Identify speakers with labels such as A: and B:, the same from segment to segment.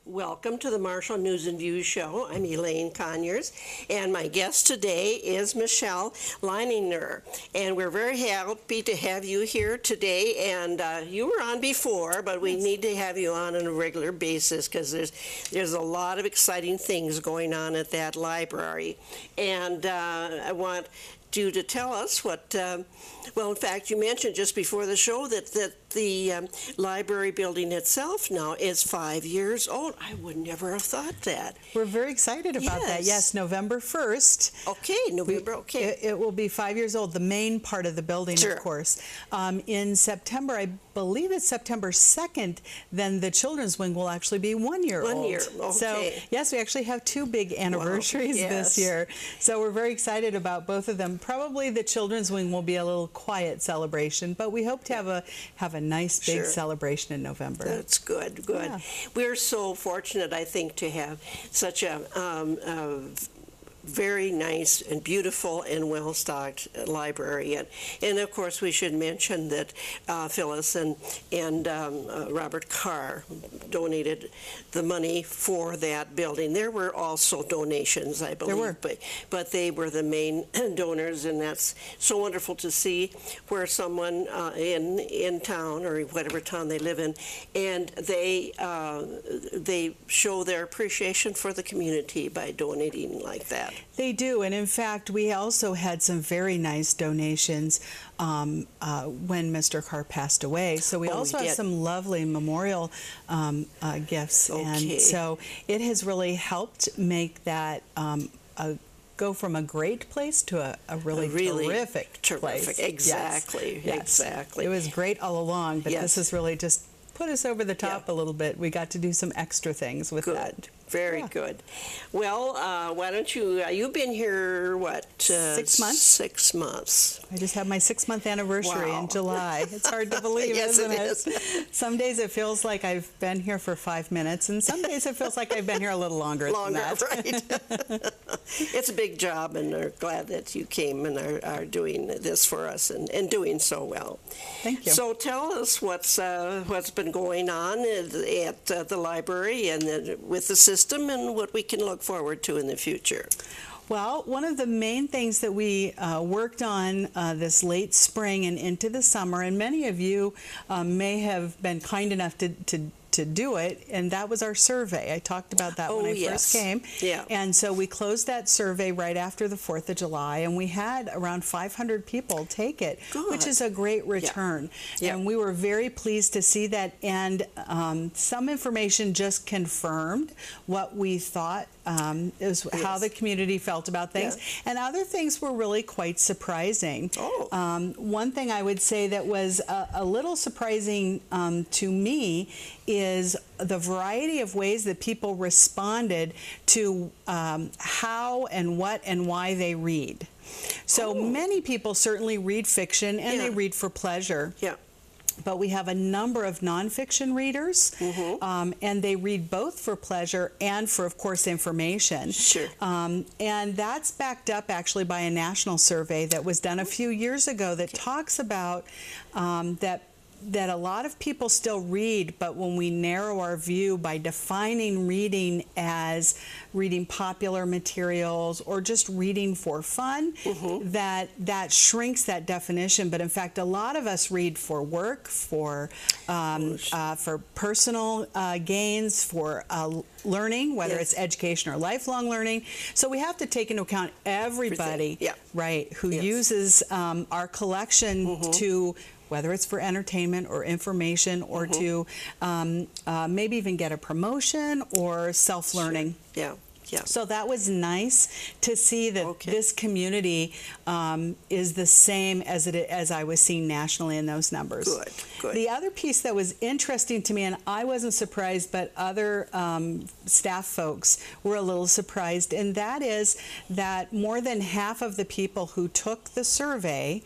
A: Welcome to the Marshall News and Views Show. I'm Elaine Conyers, and my guest today is Michele Leininger. And we're very happy to have you here today. And you were on before, but we need to have you on a regular basis because there's a lot of exciting things going on at that library. And I want you to tell us what, well, in fact, you mentioned just before the show that the library building itself now is 5 years old. I would never have thought that.
B: We're very excited about that. Yes, November 1st.
A: Okay, November, okay.
B: It will be 5 years old, the main part of the building,
A: Sure.
B: of course. In September, I believe it's September 2nd, then the children's wing will actually be 1 year old.
A: 1 year, okay.
B: So, yes, we actually have two big anniversaries this year. So we're very excited about both of them. Probably the children's wing will be a little quiet celebration, but we hope to have a nice big celebration in November.
A: That's good, good.
B: Yeah.
A: We're so fortunate, I think, to have such a very nice and beautiful and well-stocked library. And of course, we should mention that Phyllis and Robert Carr donated the money for that building. There were also donations, I believe.
B: There were.
A: But they were the main donors, and that's so wonderful to see where someone in town, or whatever town they live in, and they show their appreciation for the community by donating like that.
B: They do, and in fact, we also had some very nice donations when Mr. Carr passed away. So we also have some lovely memorial gifts, and so it has really helped make that go from a great place to a really terrific place.
A: Exactly,
B: yes.
A: Exactly.
B: It was great all along, but this has really just put us over the top a little bit. We got to do some extra things with that.
A: Very good. Well, why don't you, you've been here, what?
B: 6 months.
A: 6 months.
B: I just had my 6-month anniversary in July. It's hard to believe, isn't it? Some days it feels like I've been here for 5 minutes, and some days it feels like I've been here a little longer than that.
A: Right. It's a big job, and we're glad that you came and are doing this for us and doing so well.
B: Thank you.
A: So tell us what's been going on at the library and with the system, and what we can look forward to in the future.
B: Well, one of the main things that we worked on this late spring and into the summer, and many of you may have been kind enough to do it, and that was our survey. I talked about that when I first came.
A: Yeah.
B: And so we closed that survey right after the 4th of July, and we had around 500 people take it, which is a great return.
A: Yeah.
B: And we were very pleased to see that, and some information just confirmed what we thought is how the community felt about things. And other things were really quite surprising. One thing I would say that was a little surprising to me is the variety of ways that people responded to how and what and why they read. So many people certainly read fiction, and they read for pleasure. Yeah. But we have a number of nonfiction readers, and they read both for pleasure and for, of course, information.
A: Sure.
B: And that's backed up actually by a national survey that was done a few years ago that talks about that a lot of people still read, but when we narrow our view by defining reading as reading popular materials or just reading for fun, that shrinks that definition. But in fact, a lot of us read for work, for personal gains, for learning, whether it's education or lifelong learning. So we have to take into account everybody, right, who uses our collection to, whether it's for entertainment or information or to maybe even get a promotion or self-learning.
A: Yeah. Yeah.
B: So that was nice to see that this community is the same as I was seeing nationally in those numbers.
A: Good, good.
B: The other piece that was interesting to me, and I wasn't surprised, but other staff folks were a little surprised, and that is that more than half of the people who took the survey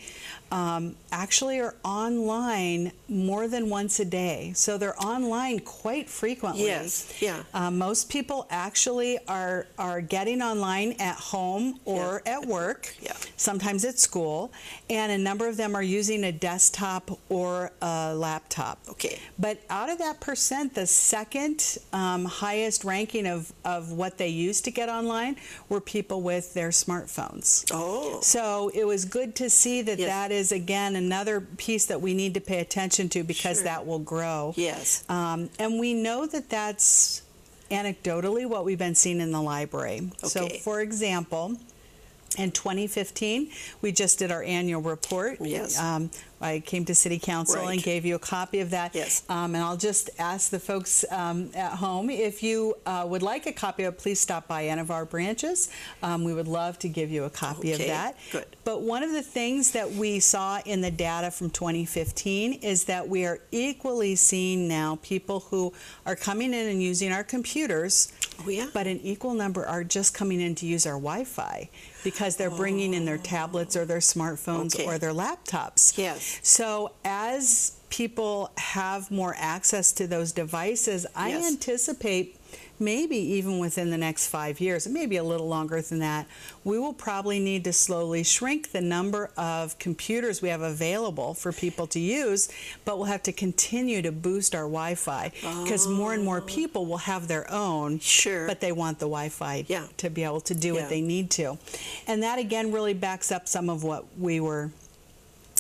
B: actually are online more than once a day. So they're online quite frequently.
A: Yes, yeah.
B: Most people actually are are getting online at home or at work, sometimes at school, and a number of them are using a desktop or a laptop.
A: Okay.
B: But out of that percent, the second highest ranking of what they used to get online were people with their smartphones.
A: Oh.
B: So it was good to see that that is, again, another piece that we need to pay attention to, because that will grow.
A: Yes.
B: And we know that that's anecdotally what we've been seeing in the library.
A: Okay.
B: So, for example, in 2015, we just did our annual report.
A: Yes.
B: I came to City Council and gave you a copy of that.
A: Yes.
B: And I'll just ask the folks at home, if you would like a copy of it, please stop by any of our branches. We would love to give you a copy of that.
A: Good.
B: But one of the things that we saw in the data from 2015 is that we are equally seeing now people who are coming in and using our computers, but an equal number are just coming in to use our Wi-Fi, because they're bringing in their tablets or their smartphones or their laptops.
A: Yes.
B: So as people have more access to those devices, I anticipate maybe even within the next 5 years, maybe a little longer than that, we will probably need to slowly shrink the number of computers we have available for people to use, but we'll have to continue to boost our Wi-Fi, because more and more people will have their own, but they want the Wi-Fi to be able to do what they need to. And that, again, really backs up some of what we were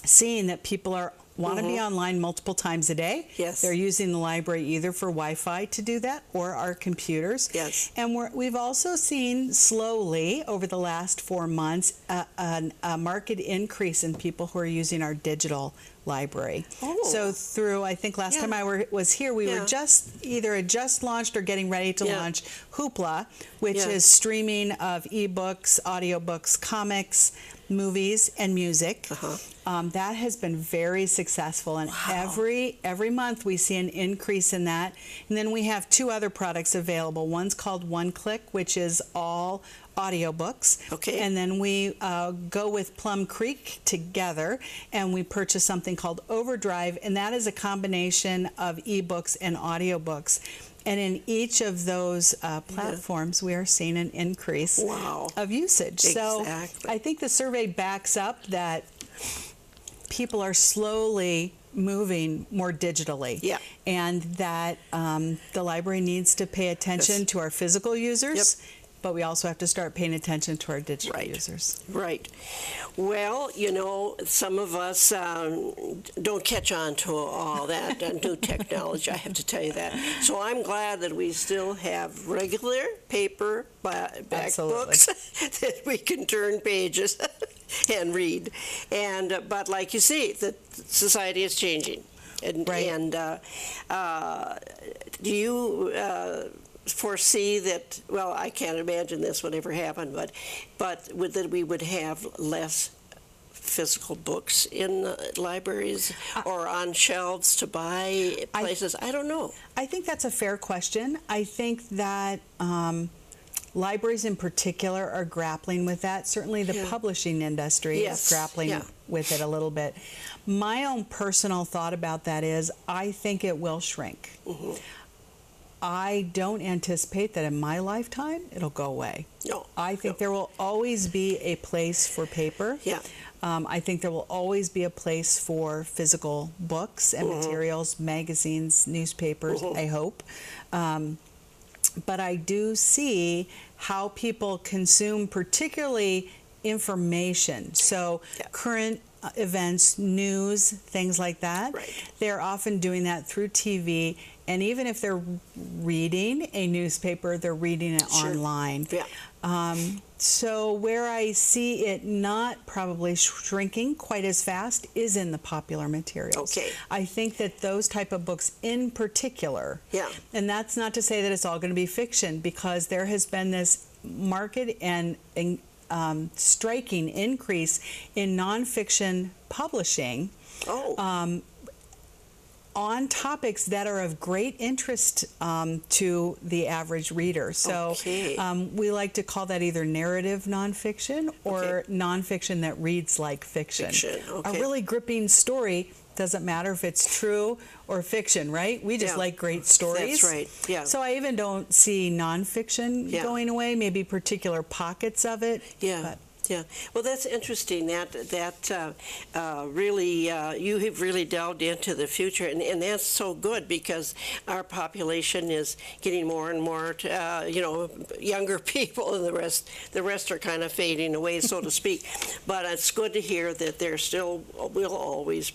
B: seeing, that people want to be online multiple times a day.
A: Yes.
B: They're using the library either for Wi-Fi to do that or our computers.
A: Yes.
B: And we've also seen slowly over the last 4 months a market increase in people who are using our digital library. So through, I think last time I was here, we were had just launched or getting ready to launch Hoopla, which is streaming of ebooks, audiobooks, comics, movies, and music. That has been very successful, and every month we see an increase in that. And then we have 2 other products available. One's called One Click, which is all audiobooks. And then we go with Plum Creek together, and we purchase something called Overdrive, and that is a combination of ebooks and audiobooks. And in each of those platforms, we are seeing an increase of usage. So I think the survey backs up that people are slowly moving more digitally, and that the library needs to pay attention to our physical users, but we also have to start paying attention to our digital users.
A: Right. Well, you know, some of us don't catch on to all that new technology, I have to tell you that. So I'm glad that we still have regular paper back books that we can turn pages and read. And but like you see, the society is changing. And, do you foresee that, well, I can't imagine this would ever happen, but that we would have less physical books in libraries or on shelves to buy places? I don't know.
B: I think that's a fair question. I think that libraries in particular are grappling with that. Certainly the publishing industry is grappling with it a little bit. My own personal thought about that is I think it will shrink. I don't anticipate that in my lifetime it'll go away.
A: No.
B: I think there will always be a place for paper. I think there will always be a place for physical books and materials, magazines, newspapers, I hope. But I do see how people consume, particularly information. So current events, news, things like that. They're often doing that through TV. And even if they're reading a newspaper, they're reading it online. So where I see it not probably shrinking quite as fast is in the popular materials. I think that those type of books in particular, and that's not to say that it's all going to be fiction, because there has been this market and striking increase in nonfiction publishing on topics that are of great interest to the average reader. So we like to call that either narrative nonfiction or nonfiction that reads like fiction. A really gripping story doesn't matter if it's true or fiction, right? We just like great stories.
A: That's right, yeah.
B: So I even don't see nonfiction going away, maybe particular pockets of it.
A: Yeah.
B: But.
A: Yeah, well, that's interesting. That really, you have really delved into the future, and that's so good because our population is getting more and more, younger people, and the rest are kind of fading away, so to speak. But it's good to hear that there still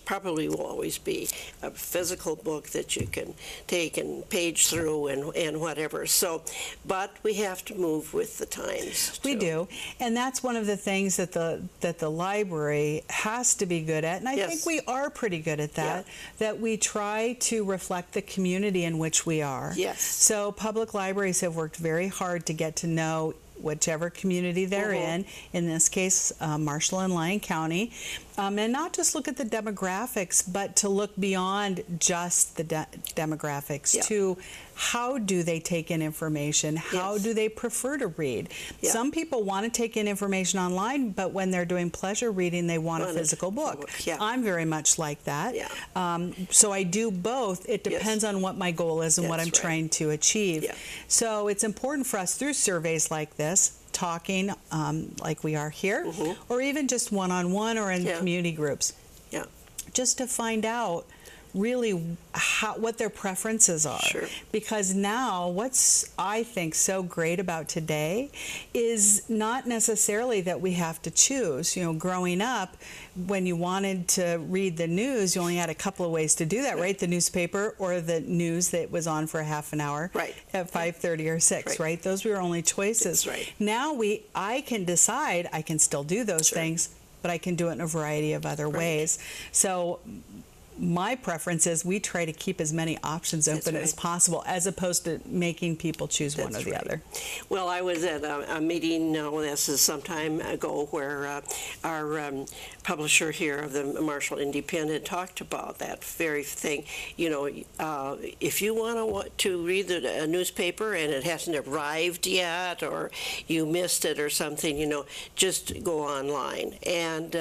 A: probably will always be a physical book that you can take and page through and whatever. So, but we have to move with the times.
B: We do, and that's one of the things that the library has to be good at, and I think we are pretty good at that, that we try to reflect the community in which we are.
A: Yes.
B: So public libraries have worked very hard to get to know whichever community they're in this case, Marshall-Lyon County, and not just look at the demographics, but to look beyond just the demographics to how do they take in information, how do they prefer to read. Some people want to take in information online, but when they're doing pleasure reading, they want a physical book. I'm very much like that. So I do both. It depends on what my goal is and what I'm trying to achieve. So it's important for us through surveys like this, talking like we are here, or even just one-on-one or in community groups, just to find out really what their preferences are. Because now what's I think so great about today is not necessarily that we have to choose. You know, growing up, when you wanted to read the news, you only had a couple of ways to do that, right? The newspaper or the news that was on for a half an hour at 5:30 or 6, right? Those were our only choices. Now I can decide I can still do those things, but I can do it in a variety of other ways. So my preference is we try to keep as many options open as possible, as opposed to making people choose one or the other.
A: Well, I was at a meeting, this is some time ago, where our publisher here of the Marshall Independent talked about that very thing. You know, if you want to read a newspaper and it hasn't arrived yet, or you missed it or something, you know, just go online. And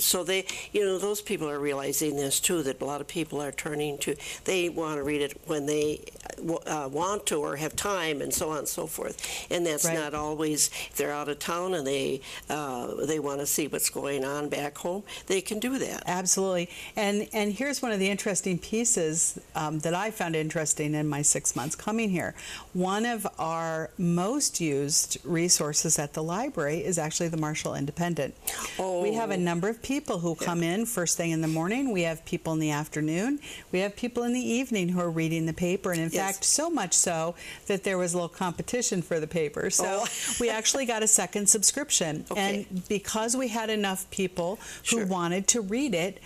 A: so they, you know, those people are realizing this too, that a lot of people are turning to, they want to read it when they want to or have time, and so on and so forth. And that's not always, if they're out of town and they want to see what's going on back home, they can do that.
B: Absolutely. And here's one of the interesting pieces that I found interesting in my 6 months coming here. One of our most used resources at the library is actually the Marshall Independent. We have a number of people who come in first thing in the morning. We have people in the afternoon. We have people in the evening who are reading the paper. And in fact, so much so that there was a little competition for the paper. So we actually got a second subscription. And because we had enough people who wanted to read it,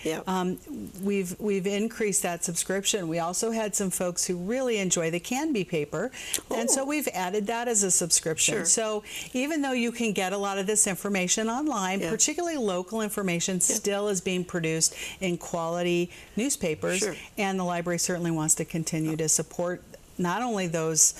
B: we've increased that subscription. We also had some folks who really enjoy the Canby paper. And so we've added that as a subscription. So even though you can get a lot of this information online, particularly local information still is being produced in quality newspapers, and the library certainly wants to continue to support not only those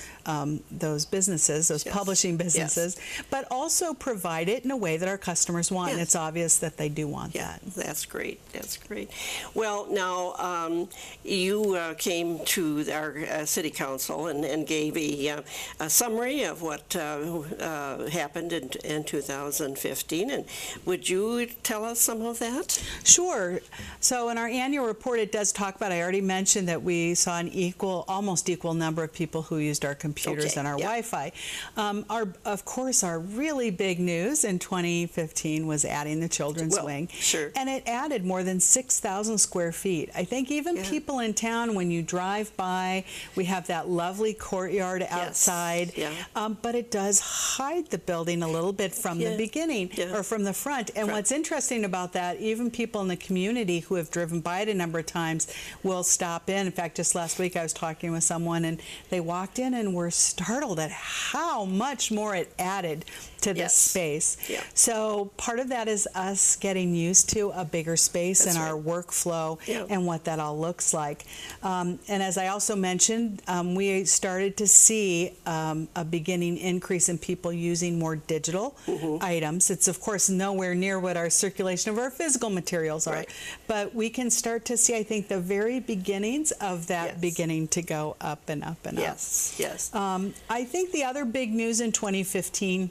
B: businesses, those publishing businesses, but also provide it in a way that our customers want. And it's obvious that they do want that.
A: That's great. That's great. Well, now you came to our city council and gave a summary of what happened in 2015. And would you tell us some of that? Sure.
B: So in our annual report, it does talk about, I already mentioned that we saw an almost equal number of people who used our computers and our Wi-Fi. Of course, our really big news in 2015 was adding the children's wing. And it added more than 6,000 square feet. I think even people in town, when you drive by, we have that lovely courtyard outside, but it does hide the building a little bit from the beginning or from the front. And what's interesting about that, even people in the community who have driven by it a number of times will stop in. In fact, just last week I was talking with someone, and and they walked in and were startled at how much more it added to this space.
A: Yeah.
B: So part of that is us getting used to a bigger space and our workflow and what that all looks like. And as I also mentioned, we started to see a beginning increase in people using more digital items. It's of course nowhere near what our circulation of our physical materials are, but we can start to see, I think, the very beginnings of that beginning to go up and up and up.
A: Yes.
B: I think the other big news in 2015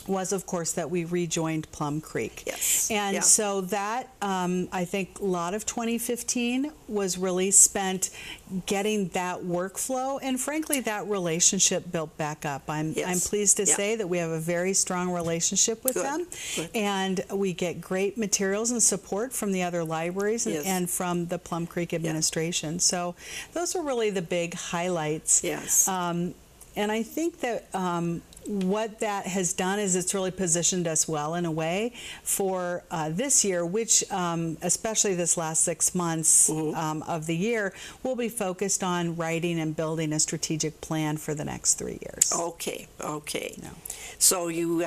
B: was, of course, that we rejoined Plum Creek. And so that, I think a lot of 2015 was really spent getting that workflow and, frankly, that relationship built back up. I'm pleased to say that we have a very strong relationship with them. And we get great materials and support from the other libraries and from the Plum Creek administration. So those are really the big highlights. And I think that what that has done is it's really positioned us well in a way for this year, which especially this last 6 months of the year, we'll be focused on writing and building a strategic plan for the next 3 years.
A: Okay. So you,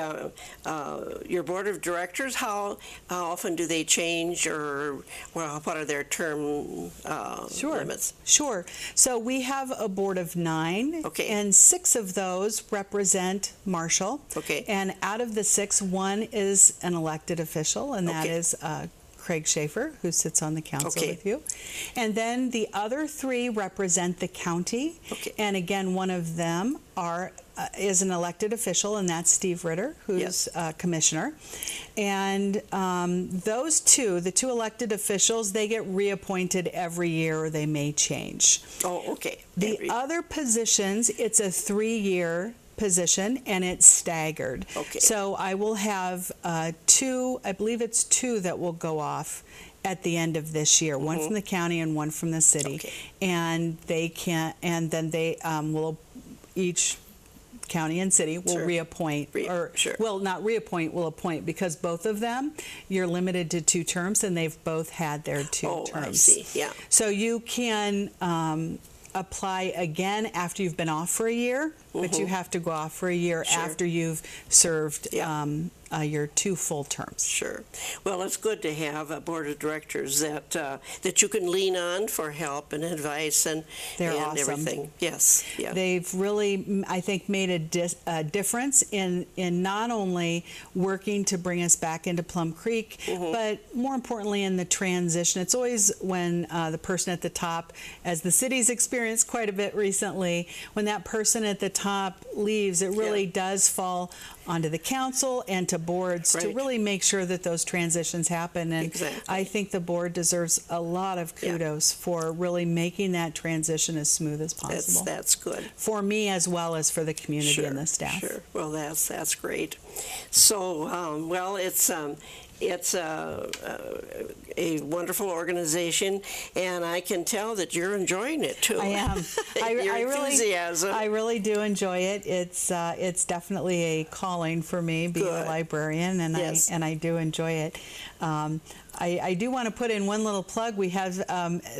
A: your board of directors, how often do they change, or what are their term limits?
B: Sure. So we have a board of 9, and 6 of those represent Marshall. And out of the 6, 1 is an elected official, and that is Craig Schaefer, who sits on the council with you. And then the other 3 represent the county. And again, one of them is an elected official, and that's Steve Ritter, who's commissioner. And those 2, the 2 elected officials, they get reappointed every year, or they may change. The other positions, it's a 3-year position, and it's staggered. So I will have 2, I believe it's 2 that will go off at the end of this year, 1 from the county and 1 from the city. And they can, and then they will, each county and city will reappoint, well, not reappoint, will appoint, because both of them, you're limited to 2 terms, and they've both had their 2 terms. So you can apply again after you've been off for a year, but you have to go off for a year after you've served your 2 full terms.
A: Well, it's good to have a board of directors that you can lean on for help and advice and everything. They've really, I think, made a difference in not only working to bring us back into Plum Creek, but more importantly in the transition. It's always when the person at the top, as the city's experienced quite a bit recently, when that person at the top leaves, it really does fall onto the council and to boards to really make sure that those transitions happen. And I think the board deserves a lot of kudos for really making that transition as smooth as possible. That's good. For me as well as for the community and the staff. Well, that's great. So, well, it's a wonderful organization, and I can tell that you're enjoying it too. I am. I really do enjoy it. It's definitely a calling for me, being a librarian, and I do enjoy it. I do want to put in one little plug. We have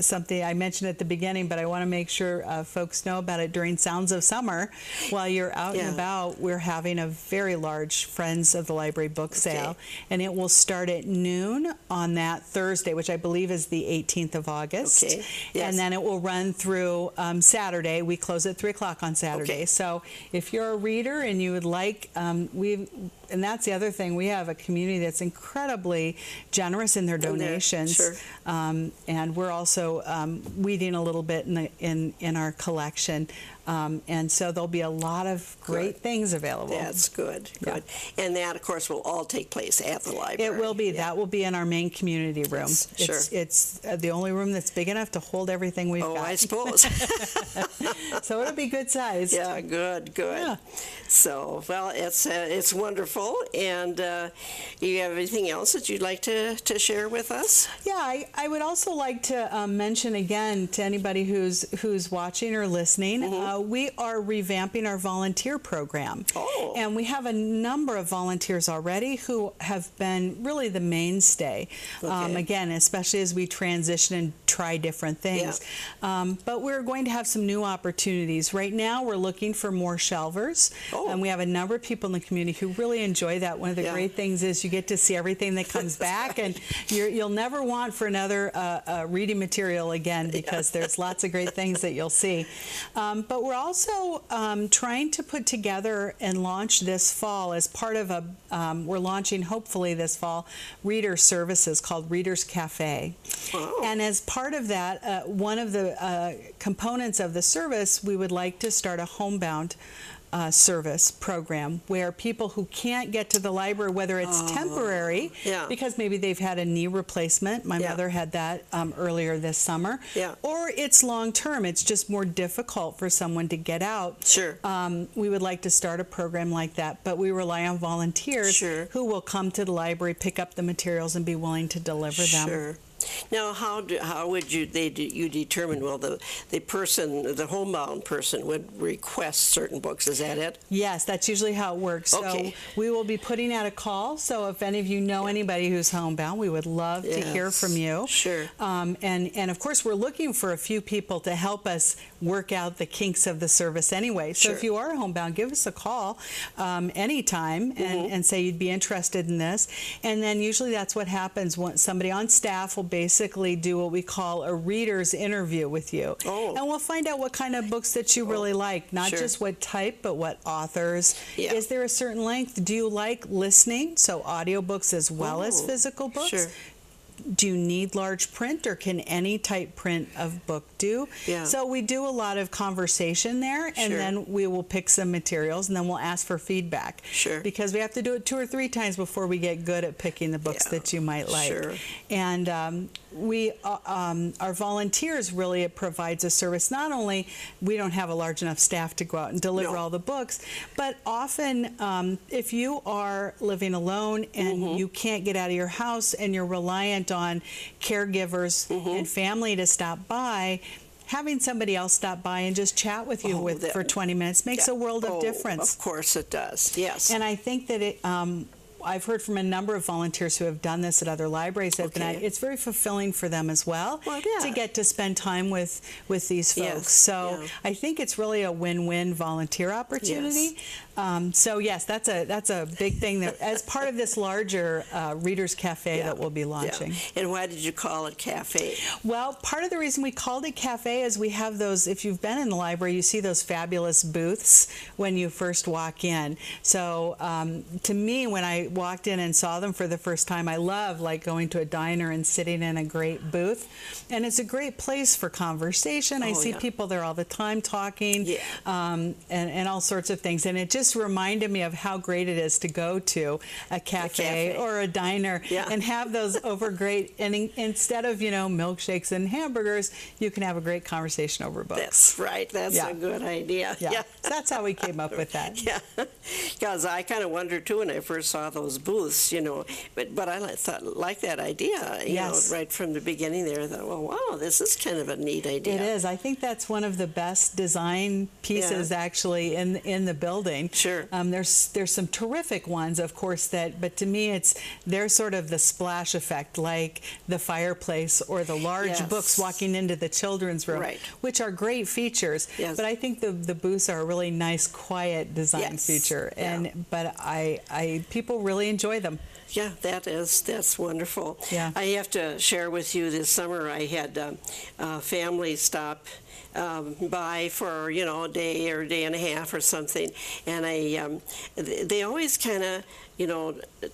A: something I mentioned at the beginning, but I want to make sure folks know about it. During Sounds of Summer, while you're out and about, we're having a very large Friends of the Library book sale, and it will start at noon on that Thursday, which I believe is the 18th of August. And then it will run through Saturday. We close at 3 o'clock on Saturday. So if you're a reader and you would like, and that's the other thing, we have a community that's incredibly generous in their donations, and we're also weeding a little bit in our collection, and so there'll be a lot of great things available. That's good. And that, of course, will all take place at the library. It will be. That will be in our main community room. It's the only room that's big enough to hold everything we've got. I suppose. So it'll be good size. Good. So, well, it's wonderful. And you have anything else that you'd like to share with us? I would also like to mention again to anybody who's watching or listening, we are revamping our volunteer program. And we have a number of volunteers already who have been really the mainstay. Again, especially as we transition and
B: try different things. But we're going to have some new opportunities. Right now, we're looking for more shelvers. And we have a number of people in the community who really enjoy that. One of the great things is you get to see everything that comes back, and you'll never want for another reading material again, because there's lots of great things that you'll see. But we're also trying to put together and launch this fall as part of we're launching hopefully this fall reader services called Readers Cafe. And as part of that, one of the components of the service, we would like to start a homebound service program where people who can't get to the library, whether it's temporary, because maybe they've had a knee replacement, my mother had that earlier this summer, or it's long term, it's just more difficult for someone to get out. We would like to start a program like that, but we rely on volunteers who will come to the library, pick up the materials, and be willing to deliver them.
A: Now, how would you determine? Well, the homebound person would request certain books. Is that it?
B: Yes, that's usually how it works. So we will be putting out a call. So if any of you know anybody who's homebound, we would love to hear from you. And of course, we're looking for a few people to help us work out the kinks of the service anyway. So if you are homebound, give us a call anytime and say you'd be interested in this. And then usually that's what happens. Somebody on staff will basically do what we call a reader's interview with you. And we'll find out what kind of books that you really like, not just what type, but what authors. Is there a certain length? Do you like listening, so audiobooks as well as physical books? Do you need large print, or can any type print of book do? So we do a lot of conversation there, and then we will pick some materials, and then we'll ask for feedback. Because we have to do it 2 or 3 times before we get good at picking the books that you might like. And our volunteers, really, it provides a service. Not only we don't have a large enough staff to go out and deliver all the books, but often if you are living alone and you can't get out of your house and you're reliant on caregivers and family to stop by, having somebody else stop by and just chat with you for 20 minutes makes a world of difference.
A: Of course it does, yes.
B: And I think that I've heard from a number of volunteers who have done this at other libraries that have been at. It's very fulfilling for them as well, to get to spend time with these folks. So I think it's really a win-win volunteer opportunity. So yes, that's a big thing that as part of this larger Readers Cafe that we'll be launching.
A: And why did you call it cafe?
B: Well, part of the reason we called it cafe is we have those, if you've been in the library, you see those fabulous booths when you first walk in. So to me, when I walked in and saw them for the first time, I love going to a diner and sitting in a great booth. And it's a great place for conversation. I see people there all the time talking and all sorts of things. And it just reminded me of how great it is to go to a cafe or a diner and have those great, and instead of, milkshakes and hamburgers, you can have a great conversation over books.
A: That's right. That's a good idea.
B: So that's how we came up with that.
A: Because I kind of wondered too when I first saw those booths, but I like that idea, you know, right from the beginning there. I thought, well, wow, this is kind of a neat idea.
B: It is. I think that's one of the best design pieces actually in the building. There's some terrific ones, of course, but to me they're sort of the splash effect, like the fireplace or the large books walking into the children's room, which are great features. But I think the booths are a really nice, quiet design feature, but people really enjoy them.
A: Yeah, that's wonderful. I have to share with you this summer I had a family stop by for a day or a day and a half or something, and they always kind of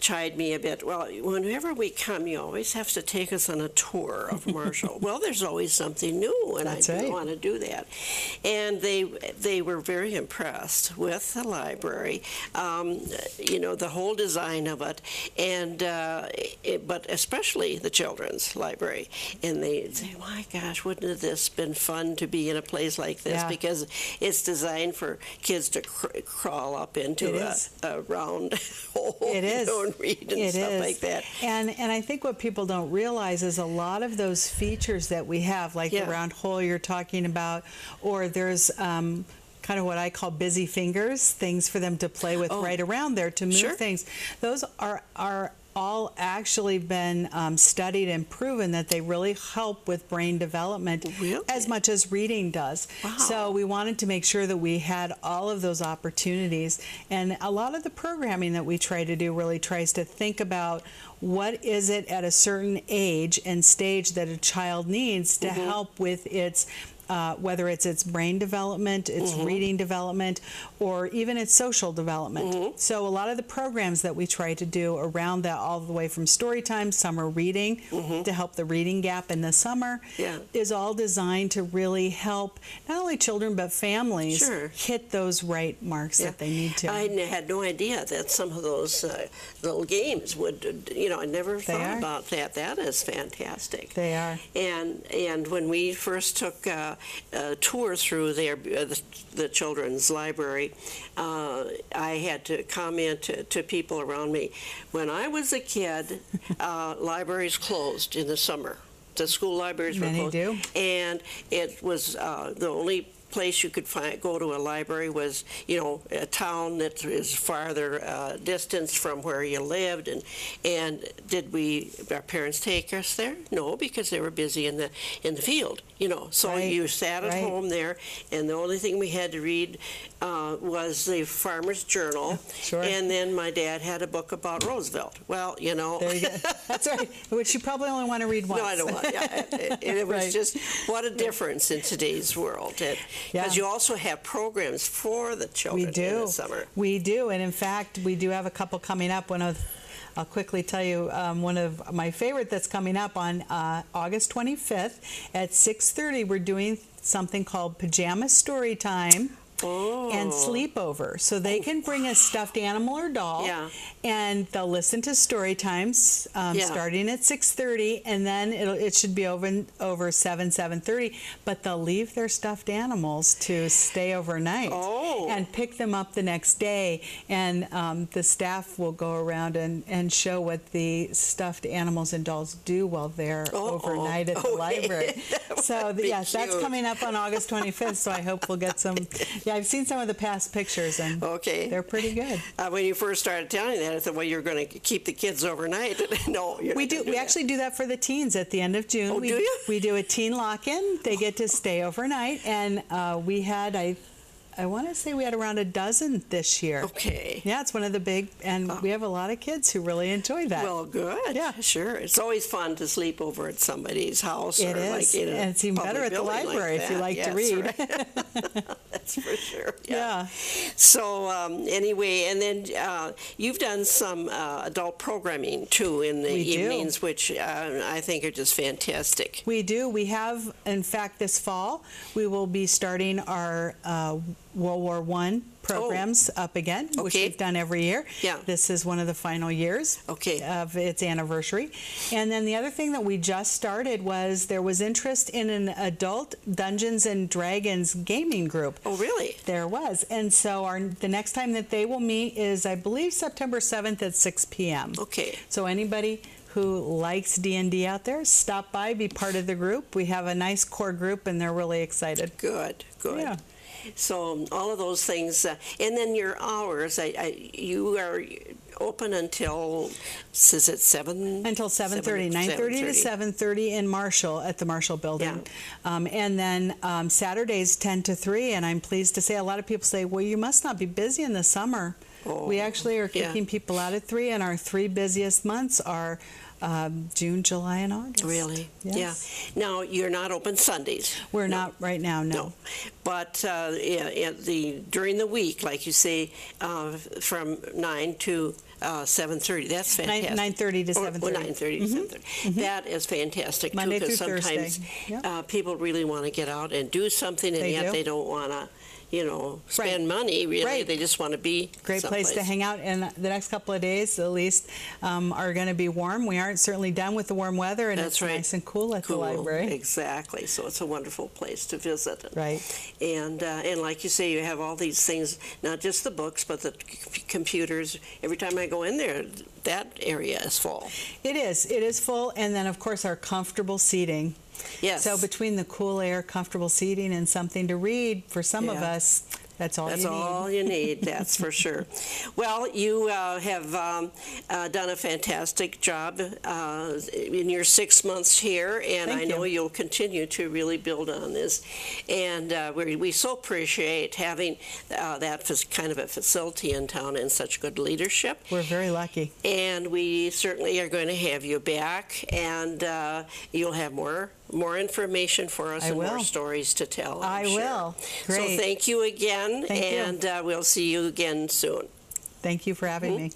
A: chide me a bit. Well, whenever we come, you always have to take us on a tour of Marshall. Well, there's always something new, and I do want to do that. And they were very impressed with the library, the whole design of it, and but especially the children's library. And they say, "My gosh, wouldn't this been fun to be in a place like this?" Because it's designed for kids to crawl up into a round hole.
B: It is.
A: And read and stuff like that.
B: And I think what people don't realize is a lot of those features that we have, like the round hole you're talking about, or there's kind of what I call busy fingers, things for them to play with right around there to move things. Those are all actually been studied and proven that they really help with brain development as much as reading does.
A: Wow.
B: So we wanted to make sure that we had all of those opportunities. And a lot of the programming that we try to do really tries to think about what is it at a certain age and stage that a child needs to help with its whether it's its brain development, its reading development, or even its social development. So a lot of the programs that we try to do around that, all the way from story time, summer reading, to help the reading gap in the summer, is all designed to really help not only children but families hit those right marks that they need to.
A: I had no idea that some of those little games would, I never thought about that. That is fantastic.
B: They are.
A: And when we first took tour through there, the children's library, I had to comment to people around me. When I was a kid, libraries closed in the summer. The school libraries were closed.
B: Many do.
A: And it was the only place you could go to a library was, a town that is farther distance from where you lived. And did our parents take us there? No, because they were busy in the field, So you sat at home there, and the only thing we had to read was the Farmer's Journal. And then my dad had a book about Roosevelt. Well,
B: There you go. That's right. Which you probably only want to read once.
A: No, I don't want. It was just what a difference in today's world. Because you also have programs for the children in the summer.
B: We do, and in fact, we do have a couple coming up. I'll quickly tell you one of my favorite that's coming up on August 25th at 6:30. We're doing something called Pajama Story Time. And sleepover. So they can bring a stuffed animal or doll, and they'll listen to story times starting at 6:30, and then it should be over 7:30. But they'll leave their stuffed animals to stay overnight and pick them up the next day. And the staff will go around and show what the stuffed animals and dolls do while they're overnight at the library. So yes, that's coming up on August 25th. So I hope we'll get some. Yeah, I've seen some of the past pictures, and they're pretty good.
A: When you first started telling that, I thought, well, you're going to keep the kids overnight. No,
B: we do. We actually do that for the teens at the end of June.
A: Oh, do you?
B: We do a teen lock-in. They get to stay overnight, and we had I want to say we had around a dozen this year.
A: Okay.
B: Yeah, it's one of the big, and we have a lot of kids who really enjoy that.
A: Well, good.
B: Yeah,
A: sure. It's always fun to sleep over at somebody's house.
B: It is, and it's even better at the library if you like to read.
A: Right. That's for sure.
B: Yeah.
A: So anyway, and then you've done some adult programming too in the evenings, which I think are just fantastic.
B: We do. We have, in fact, this fall we will be starting our World War I programs up again, which we've done every year.
A: Yeah.
B: This is one of the final years of its anniversary. And then the other thing that we just started was there was interest in an adult Dungeons and Dragons gaming group.
A: Oh, really?
B: There was. And so the next time that they will meet is, I believe, September 7th at 6 p.m.
A: Okay.
B: So anybody who likes D&D out there, stop by, be part of the group. We have a nice core group, and they're really excited.
A: Good.
B: Yeah.
A: So all of those things, and then your hours. You are open until, is it 7?
B: Until 7:30, 9:30 to 7:30 in Marshall at the Marshall Building, and then Saturdays 10 to 3. And I'm pleased to say a lot of people say, well, you must not be busy in the summer. We actually are kicking people out at 3, and our 3 busiest months are June, July, and August.
A: Really?
B: Yes.
A: Yeah. Now, you're not open Sundays.
B: We're not right now, no.
A: But during the week, like you say, from 9 to 7:30. That's fantastic.
B: 9:30 to 7:30.
A: 9:30 to 7:30. That is fantastic,
B: Monday
A: too, because
B: through
A: sometimes
B: Thursday.
A: people really want to get out and do something, and yet they don't want to spend money, really. They just want to be
B: great place to hang out. And the next couple of days, at least, are going to be warm. We aren't certainly done with the warm weather, and it's nice and cool at the library.
A: Exactly. So it's a wonderful place to visit.
B: Right.
A: And like you say, you have all these things, not just the books, but the computers. Every time I go in there, that area is full. It is.
B: It is full. And then, of course, our comfortable seating.
A: Yes.
B: So between the cool air, comfortable seating, and something to read, for some of us, That's all
A: That's
B: you need.
A: all you need, that's for sure. Well, you have done a fantastic job in your 6 months here, and
B: Thank
A: I know
B: you.
A: you'll continue to really build on this. And we so appreciate having that kind of a facility in town and such good leadership.
B: We're very lucky.
A: And we certainly are going to have you back, and you'll have more information for us
B: I
A: and
B: will.
A: more stories to tell.
B: I
A: I'm sure.
B: will. Great.
A: So thank you again,
B: Thank you.
A: and we'll see you again soon.
B: Thank you for having me.